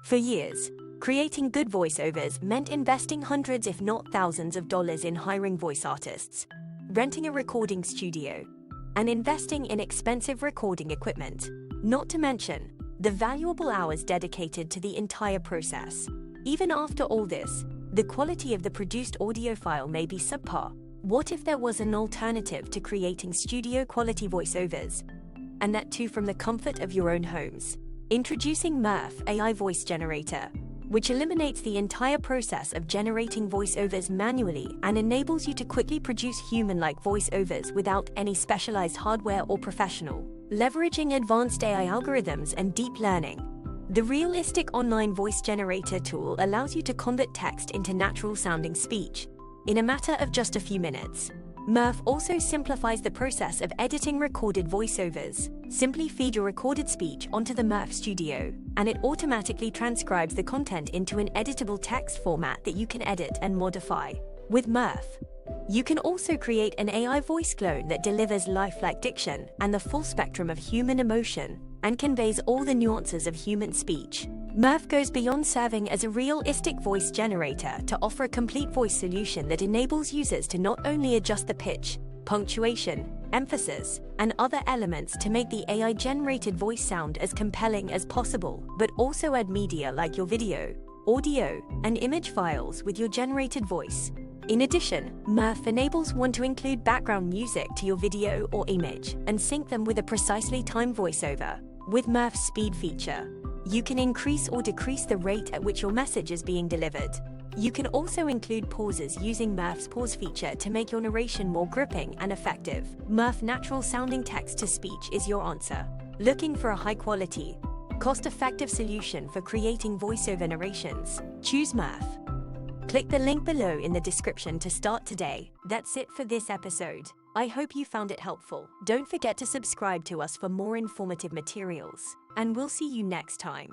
For years, creating good voiceovers meant investing hundreds if not thousands of dollars in hiring voice artists, renting a recording studio, and investing in expensive recording equipment, not to mention the valuable hours dedicated to the entire process. Even after all this, the quality of the produced audio file may be subpar. What if there was an alternative to creating studio-quality voiceovers? And that too from the comfort of your own homes. Introducing Murf AI Voice Generator, which eliminates the entire process of generating voiceovers manually and enables you to quickly produce human-like voiceovers without any specialized hardware or professional. Leveraging advanced AI algorithms and deep learning, the realistic online voice generator tool allows you to convert text into natural-sounding speech in a matter of just a few minutes. Murf also simplifies the process of editing recorded voiceovers. Simply feed your recorded speech onto the Murf Studio, and it automatically transcribes the content into an editable text format that you can edit and modify. With Murf, you can also create an AI voice clone that delivers lifelike diction and the full spectrum of human emotion and conveys all the nuances of human speech. Murf goes beyond serving as a realistic voice generator to offer a complete voice solution that enables users to not only adjust the pitch, punctuation, emphasis, and other elements to make the AI-generated voice sound as compelling as possible, but also add media like your video, audio, and image files with your generated voice. In addition, Murf enables one to include background music to your video or image and sync them with a precisely timed voiceover. With Murf's speed feature, you can increase or decrease the rate at which your message is being delivered. You can also include pauses using Murf's pause feature to make your narration more gripping and effective. Murf natural-sounding text-to-speech is your answer. Looking for a high-quality, cost-effective solution for creating voiceover narrations? Choose Murf. Click the link below in the description to start today. That's it for this episode. I hope you found it helpful. Don't forget to subscribe to us for more informative materials, and we'll see you next time.